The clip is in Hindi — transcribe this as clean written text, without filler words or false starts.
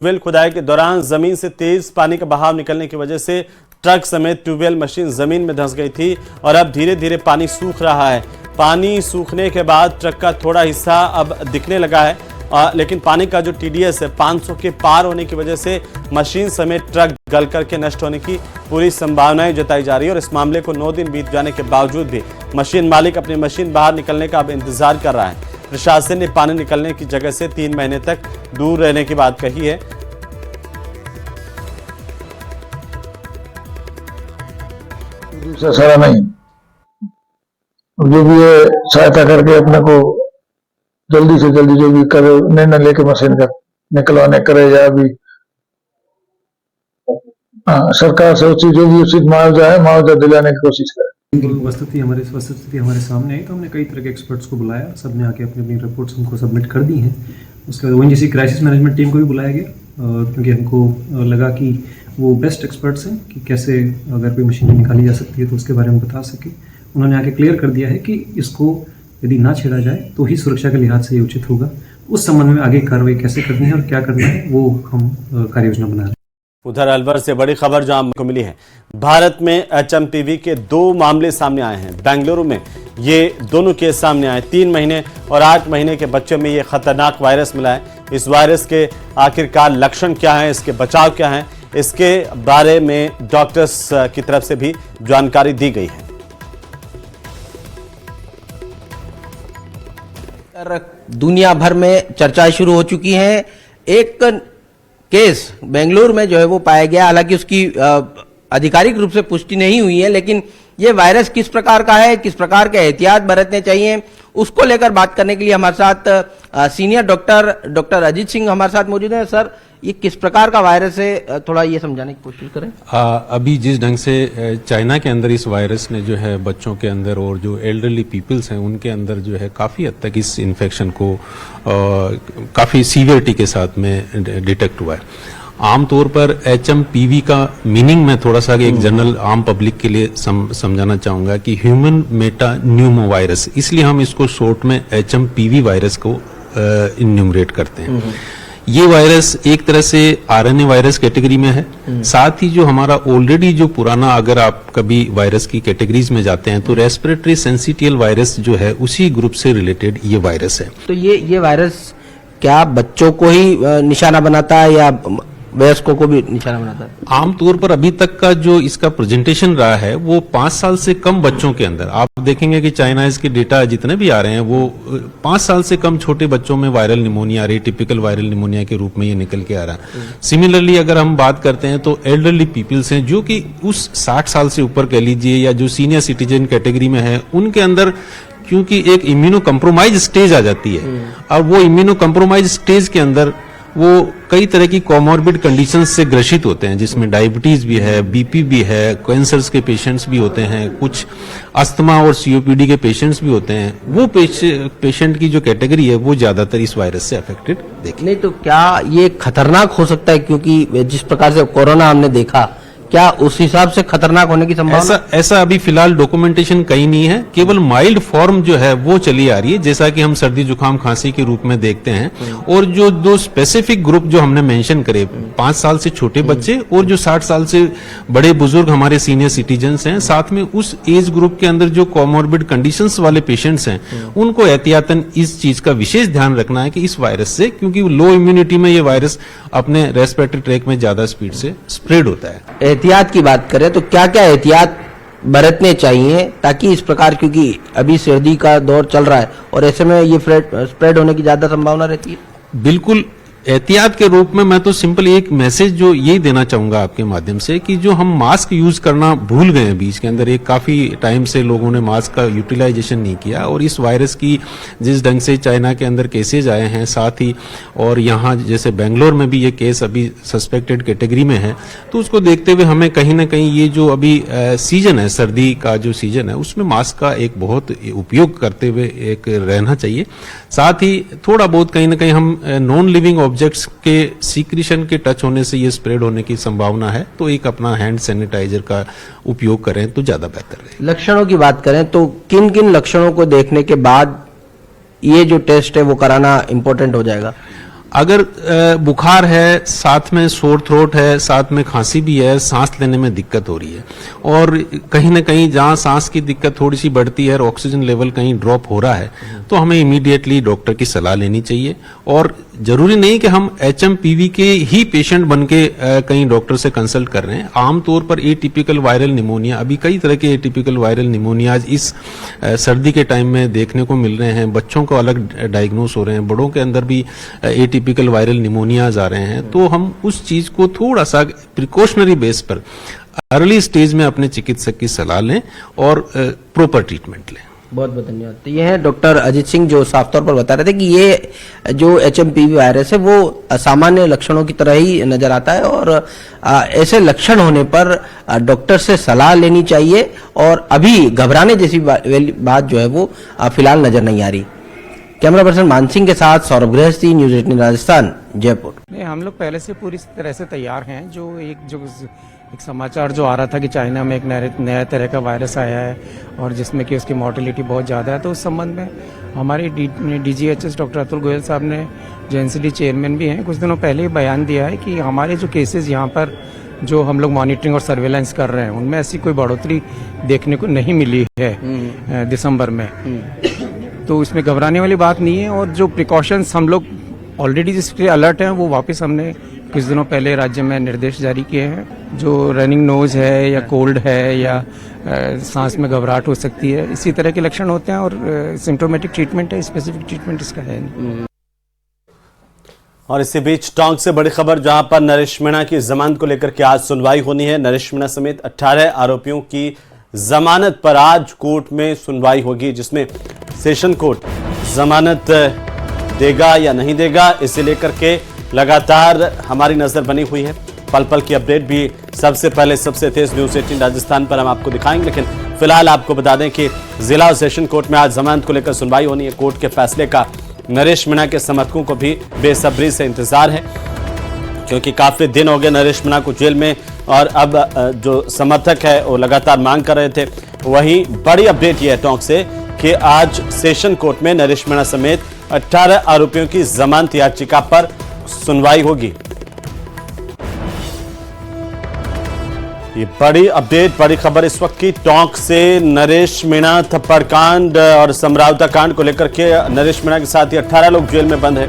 ट्यूबवेल खुदाई के दौरान जमीन से तेज पानी का बहाव निकलने की वजह से ट्रक समेत ट्यूबवेल मशीन जमीन में धंस गई थी और अब धीरे धीरे पानी सूख रहा है। पानी सूखने के बाद ट्रक का थोड़ा हिस्सा अब दिखने लगा है, लेकिन पानी का जो TDS है 500 के पार होने की वजह से मशीन समेत ट्रक गल करके नष्ट होने की पूरी संभावनाएं जताई जा रही है। और इस मामले को 9 दिन बीत जाने के बावजूद भी मशीन मालिक अपनी मशीन बाहर निकलने का अब इंतजार कर रहा है। प्रशासन ने पानी निकलने की जगह से 3 महीने तक दूर रहने की बात कही है। दूसरा सारा नहीं, जो भी है सहायता करके अपने को जल्दी से जल्दी जो भी करे निर्णय लेके मशीन का निकलवाने करे, या भी सरकार से उचित जो भी उचित मुआवजा है मुआवजा दिलाने की कोशिश करे। वस्तुस्थिति हमारे सामने आई तो हमने कई तरह के एक्सपर्ट्स को बुलाया, सबने आके अपनी अपनी रिपोर्ट्स हमको सबमिट कर दी हैं। उसके बाद ONGC क्राइसिस मैनेजमेंट टीम को भी बुलाया गया, क्योंकि हमको लगा कि वो बेस्ट एक्सपर्ट्स हैं कि कैसे अगर कोई मशीन निकाली जा सकती है तो उसके बारे में बता सके। उन्होंने आके क्लियर कर दिया है कि इसको यदि ना छेड़ा जाए तो ही सुरक्षा के लिहाज से ये उचित होगा। उस संबंध में आगे कार्रवाई कैसे करनी है और क्या करना है वो हम कार्य योजना बना रहे हैं। उधर अलवर से बड़ी खबर जहां को मिली है, भारत में HMPV के 2 मामले सामने आए हैं। बेंगलुरु में ये दोनों केस सामने आए। 3 महीने और 8 महीने के बच्चों में ये खतरनाक वायरस मिला है। इस वायरस के आखिरकार लक्षण क्या हैं, इसके बचाव क्या हैं, इसके बारे में डॉक्टर्स की तरफ से भी जानकारी दी गई है। दुनिया भर में चर्चाएं शुरू हो चुकी हैं। एक केस बेंगलुरु में जो है वो पाया गया, हालांकि उसकी आधिकारिक रूप से पुष्टि नहीं हुई है, लेकिन ये वायरस किस प्रकार का है, किस प्रकार के एहतियात बरतने चाहिए, उसको लेकर बात करने के लिए हमारे साथ सीनियर डॉक्टर अजीत सिंह हमारे साथ मौजूद हैं। सर, ये किस प्रकार का वायरस है, थोड़ा ये समझाने की कोशिश करें। अभी जिस ढंग से चाइना के अंदर इस वायरस ने जो है बच्चों के अंदर और जो एल्डरली पीपल्स हैं उनके अंदर जो है काफ़ी हद तक इस इन्फेक्शन को काफ़ी सीवियरिटी के साथ में डिटेक्ट हुआ है। आमतौर पर HMPV का मीनिंग मैं थोड़ा सा एक जनरल आम पब्लिक के लिए समझाना चाहूँगा कि ह्यूमन मेटा न्यूमो वायरस, इसलिए हम इसको शॉर्ट में HMPV वायरस को इन्यूमरेट करते हैं। ये वायरस एक तरह से RNA वायरस कैटेगरी में है। साथ ही जो हमारा ऑलरेडी जो पुराना, अगर आप कभी वायरस की कैटेगरीज में जाते हैं तो रेस्पिरेटरी सेंसिटियल वायरस जो है उसी ग्रुप से रिलेटेड ये वायरस है। तो ये वायरस क्या बच्चों को ही निशाना बनाता है या वयस्कों को भी निशाना बनाता है? आमतौर पर अभी तक का जो इसका प्रेजेंटेशन रहा है वो 5 साल से कम बच्चों के अंदर, आप देखेंगे कि चाइनाइज के डेटा जितने भी आ रहे हैं वो 5 साल से कम छोटे बच्चों में वायरल निमोनिया आ रही, टिपिकल वायरल निमोनिया के रूप में ये निकल के आ रहा है। सिमिलरली अगर हम बात करते हैं तो एल्डरली पीपल्स हैं जो कि उस 60 साल से ऊपर कह लीजिए या जो सीनियर सिटीजन कैटेगरी में है, उनके अंदर क्योंकि एक इम्यूनो कंप्रोमाइज स्टेज आ जाती है। और वो इम्यूनो कंप्रोमाइज स्टेज के अंदर वो कई तरह की कोमॉर्बिड कंडीशंस से ग्रसित होते हैं, जिसमें डायबिटीज भी है, BP भी है, कैंसर्स के पेशेंट्स भी होते हैं, कुछ अस्थमा और COPD के पेशेंट्स भी होते हैं। वो पेशेंट की जो कैटेगरी है वो ज्यादातर इस वायरस से अफेक्टेड देखिए। नहीं तो क्या ये खतरनाक हो सकता है, क्योंकि जिस प्रकार से कोरोना हमने देखा, क्या उस हिसाब से खतरनाक होने की संभावना? ऐसा अभी फिलहाल डॉक्यूमेंटेशन कहीं नहीं है, केवल माइल्ड फॉर्म जो है वो चली आ रही है, जैसा कि हम सर्दी जुकाम खांसी के रूप में देखते हैं। और जो 2 स्पेसिफिक ग्रुप जो हमने मेंशन करे, 5 साल से छोटे बच्चे और जो 60 साल से बड़े बुजुर्ग हमारे सीनियर सिटीजन्स हैं, साथ में उस एज ग्रुप के अंदर जो कोमॉर्बिड कंडीशंस वाले पेशेंट्स हैं, उनको एहतियातन इस चीज का विशेष ध्यान रखना है कि इस वायरस से, क्योंकि लो इम्यूनिटी में ये वायरस अपने रेस्पिरेटरी ट्रैक में ज्यादा स्पीड से स्प्रेड होता है। एहतियात की बात करें तो क्या क्या एहतियात बरतने चाहिए ताकि इस प्रकार, क्योंकि अभी सर्दी का दौर चल रहा है और ऐसे में ये स्प्रेड होने की ज्यादा संभावना रहती है? बिल्कुल, एहतियात के रूप में मैं तो सिंपल एक मैसेज जो यही देना चाहूंगा आपके माध्यम से कि जो हम मास्क यूज करना भूल गए हैं बीच के अंदर, एक काफी टाइम से लोगों ने मास्क का यूटिलाइजेशन नहीं किया, और इस वायरस की जिस ढंग से चाइना के अंदर केसेज आए हैं, साथ ही और यहाँ जैसे बेंगलोर में भी ये केस अभी सस्पेक्टेड कैटेगरी में है, तो उसको देखते हुए हमें कहीं ना कहीं ये जो अभी सीजन है, सर्दी का जो सीजन है, उसमें मास्क का एक बहुत उपयोग करते हुए एक रहना चाहिए। साथ ही थोड़ा बहुत कहीं ना कहीं हम नॉन लिविंग ऑब्जेक्ट्स के सीक्रेशन के टच होने से ये स्प्रेड होने की संभावना है, तो एक अपना हैंड सैनिटाइजर का उपयोग करें तो ज्यादा बेहतर है। लक्षणों की बात करें तो किन किन लक्षणों को देखने के बाद ये जो टेस्ट है वो कराना इंपॉर्टेंट हो जाएगा? अगर बुखार है, साथ में सोर थ्रोट है, साथ में खांसी भी है, सांस लेने में दिक्कत हो रही है और कहीं ना कहीं जहां सांस की दिक्कत थोड़ी सी बढ़ती है और ऑक्सीजन लेवल कहीं ड्रॉप हो रहा है तो हमें इमीडिएटली डॉक्टर की सलाह लेनी चाहिए। और जरूरी नहीं कि हम HMPV के ही पेशेंट बन के कहीं डॉक्टर से कंसल्ट कर रहे हैं। आमतौर पर एटिपिकल वायरल निमोनिया, अभी कई तरह के एटिपिकल वायरल निमोनियाज इस सर्दी के टाइम में देखने को मिल रहे हैं। बच्चों को अलग डायग्नोस हो रहे हैं, बड़ों के अंदर भी एटिपिकल वायरल निमोनियाज आ रहे हैं। तो हम उस चीज को थोड़ा सा प्रिकॉशनरी बेस पर अर्ली स्टेज में अपने चिकित्सक की सलाह लें और प्रॉपर ट्रीटमेंट लें। बहुत बहुत धन्यवाद। तो ये हैं डॉक्टर अजीत सिंह जो साफ तौर पर बता रहे थे कि ये जो HMPV वायरस है वो सामान्य लक्षणों की तरह ही नजर आता है और ऐसे लक्षण होने पर डॉक्टर से सलाह लेनी चाहिए और अभी घबराने जैसी बात जो है वो फिलहाल नजर नहीं आ रही। कैमरा पर्सन मान सिंह के साथ सौरभ गृहस्थी, न्यूज 18 राजस्थान, जयपुर। नहीं, हम लोग पहले से पूरी तरह से तैयार हैं। जो एक समाचार जो आ रहा था कि चाइना में एक नया तरह का वायरस आया है और जिसमें कि उसकी मॉर्टेलिटी बहुत ज़्यादा है, तो उस संबंध में हमारे DGHS डॉक्टर अतुल गोयल साहब ने, जो NCD चेयरमैन भी हैं, कुछ दिनों पहले ही बयान दिया है कि हमारे जो केसेस यहाँ पर जो हम लोग मॉनिटरिंग और सर्वेलेंस कर रहे हैं उनमें ऐसी कोई बढ़ोतरी देखने को नहीं मिली है दिसंबर में। तो इसमें घबराने वाली बात नहीं है और जो प्रिकॉशंस हम लोग ऑलरेडी जिसके अलर्ट हैं वो वापस हमने कुछ दिनों पहले राज्य में निर्देश जारी किए हैं। जो रनिंग नोज है या कोल्ड है या सांस में घबराहट हो सकती है, इसी तरह के लक्षण होते हैं और सिम्टोमेटिक ट्रीटमेंट है, स्पेसिफिक ट्रीटमेंट इसका है नहीं। और इसी बीच टोंक से बड़ी खबर, जहां पर नरेश मीणा की जमानत को लेकर के आज सुनवाई होनी है। नरेश मीणा समेत 18 आरोपियों की जमानत पर आज कोर्ट में सुनवाई होगी, जिसमें सेशन कोर्ट जमानत देगा या नहीं देगा, इसे लेकर के लगातार हमारी नजर बनी हुई है। पल पल की अपडेट भी सबसे पहले सबसे तेज न्यूज 18 राजस्थान पर हम आपको दिखाएंगे, लेकिन फिलहाल आपको बता दें कि जिला और सेशन कोर्ट में आज जमानत को लेकर सुनवाई होनी है। कोर्ट के फैसले का नरेश मीणा के समर्थकों को भी बेसब्री से इंतजार है, क्योंकि काफी दिन हो गए नरेश मीणा को जेल में और अब जो समर्थक है वो लगातार मांग कर रहे थे। वहीं बड़ी अपडेट यह है टोंक से कि आज सेशन कोर्ट में नरेश मीणा समेत 18 आरोपियों की जमानत याचिका पर सुनवाई होगी। ये बड़ी अपडेट, बड़ी खबर इस वक्त की टोंक से। नरेश मीणा थप्पड़ कांड और समरावता कांड को लेकर के नरेश मीणा के साथ ही 18 लोग जेल में बंद है।